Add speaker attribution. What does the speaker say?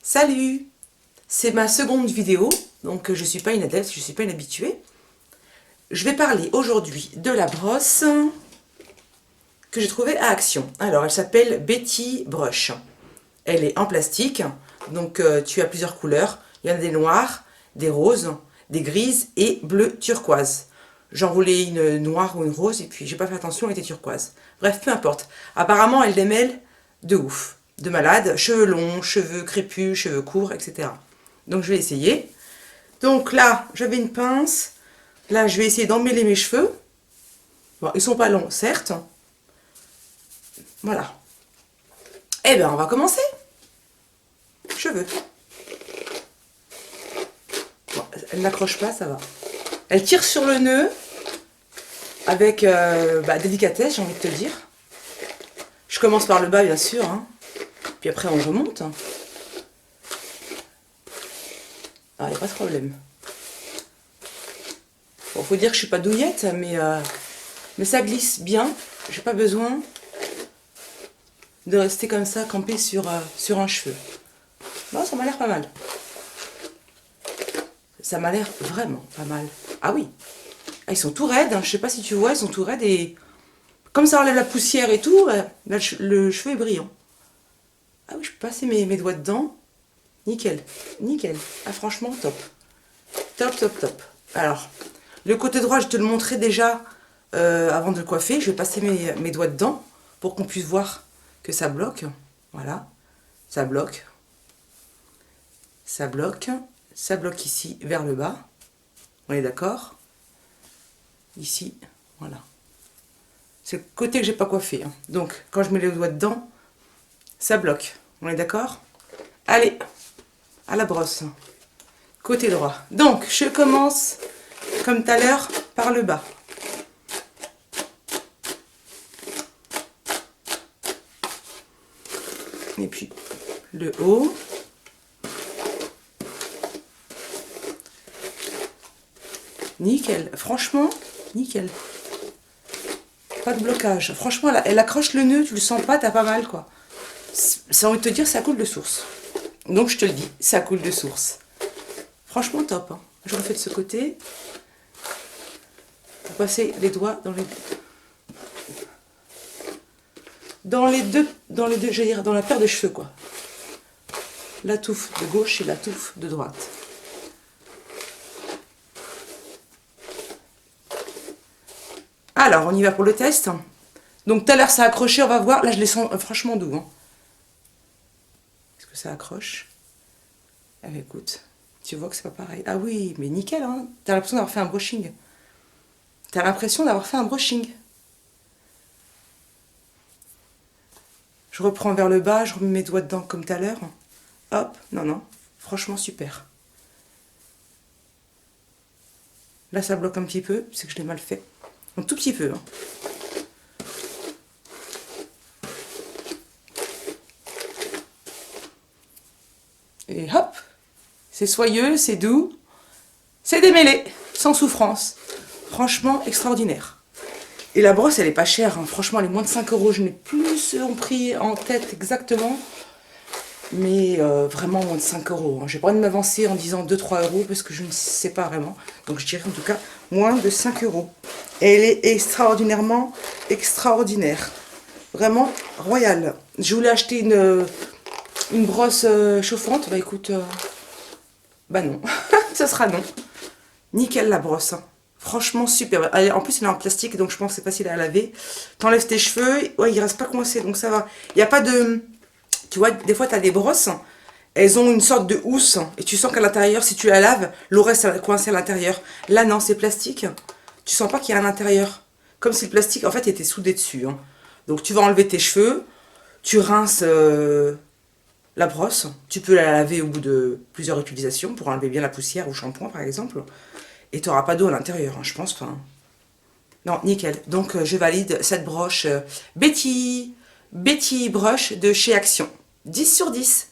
Speaker 1: Salut! C'est ma seconde vidéo, donc je ne suis pas une adepte, je ne suis pas une habituée. Je vais parler aujourd'hui de la brosse que j'ai trouvée à Action. Alors, elle s'appelle Betty Brush. Elle est en plastique, donc tu as plusieurs couleurs. Il y en a des noirs, des roses, des grises et bleu turquoise. J'en voulais une noire ou une rose et puis j'ai pas fait attention, elle était turquoise. Bref, peu importe. Apparemment, elle démêle de ouf, de malade, cheveux longs, cheveux crépus, cheveux courts, etc. Donc je vais essayer. Donc là, j'avais une pince. Là, je vais essayer d'emmêler mes cheveux. Bon, ils sont pas longs, certes. Voilà. Eh bien, on va commencer. Cheveux. Bon, elle n'accroche pas, ça va. Elle tire sur le nœud avec délicatesse, j'ai envie de te dire. Je commence par le bas, bien sûr. Hein. Puis après, on remonte. Ah, il n'y a pas de problème. Bon, faut dire que je suis pas douillette, mais ça glisse bien. J'ai pas besoin de rester comme ça, campé sur un cheveu. Bon, ça m'a l'air pas mal. Ça m'a l'air vraiment pas mal. Ah oui. Ah, ils sont tout raides, hein. Je sais pas si tu vois, ils sont tout raides et comme ça enlève la poussière et tout, là, le cheveu est brillant. Ah oui, je peux passer mes doigts dedans. Nickel, nickel. Ah franchement, top. Top, top, top. Alors, le côté droit, je te le montrais déjà avant de le coiffer. Je vais passer mes doigts dedans pour qu'on puisse voir que ça bloque. Voilà, ça bloque. Ça bloque. Ça bloque ici, vers le bas. On est d'accord? Ici, voilà. C'est le côté que j'ai pas coiffé. Hein. Donc, quand je mets les doigts dedans, ça bloque. On est d'accord? Allez, à la brosse. Côté droit. Donc, je commence, comme tout à l'heure, par le bas. Et puis, le haut. Nickel. Franchement, nickel. Pas de blocage. Franchement, elle accroche le nœud, tu le sens pas, t'as pas mal, quoi. Ça envie de te dire, ça coule de source. Donc, je te le dis, ça coule de source. Franchement, top. Hein. Je refais de ce côté. Pour passer les doigts dans les deux, j'allais dire, dans la paire de cheveux, quoi. La touffe de gauche et la touffe de droite. Alors, on y va pour le test. Donc, tout à l'heure, ça a accroché, on va voir. Là, je les sens franchement doux. Hein. Est-ce que ça accroche? Ah, écoute, tu vois que c'est pas pareil. Ah oui, mais nickel, hein. T'as l'impression d'avoir fait un brushing. T'as l'impression d'avoir fait un brushing. Je reprends vers le bas, je remets mes doigts dedans comme tout à l'heure. Hop, non, non. Franchement, super. Là, ça bloque un petit peu, c'est que je l'ai mal fait. Un tout petit peu. Hein. Et hop, c'est soyeux, c'est doux, c'est démêlé, sans souffrance. Franchement, extraordinaire. Et la brosse, elle est pas chère. Hein. Franchement, elle est moins de 5 €. Je n'ai plus en prix en tête exactement. Mais vraiment moins de 5 €. Hein. J'ai pas envie de m'avancer en disant 2-3 € parce que je ne sais pas vraiment. Donc je dirais en tout cas moins de 5 €. Et elle est extraordinairement extraordinaire. Vraiment royale. Je voulais acheter une brosse chauffante. Bah écoute, bah non. Ce sera non. Nickel la brosse. Hein. Franchement super. En plus elle est en plastique donc je pense que c'est facile à laver. T'enlèves tes cheveux. Ouais, il reste pas coincé donc ça va. Il n'y a pas de... Tu vois, des fois, tu as des brosses, elles ont une sorte de housse, et tu sens qu'à l'intérieur, si tu la laves, l'eau reste coincée à l'intérieur. Là, non, c'est plastique. Tu sens pas qu'il y a un intérieur. Comme si le plastique, en fait, était soudé dessus. Hein. Donc, tu vas enlever tes cheveux, tu rinces la brosse. Tu peux la laver au bout de plusieurs utilisations pour enlever bien la poussière ou shampoing, par exemple. Et tu n'auras pas d'eau à l'intérieur, hein, je pense. Enfin, non, nickel. Donc, je valide cette broche Betty Brush de chez Action. 10 sur 10.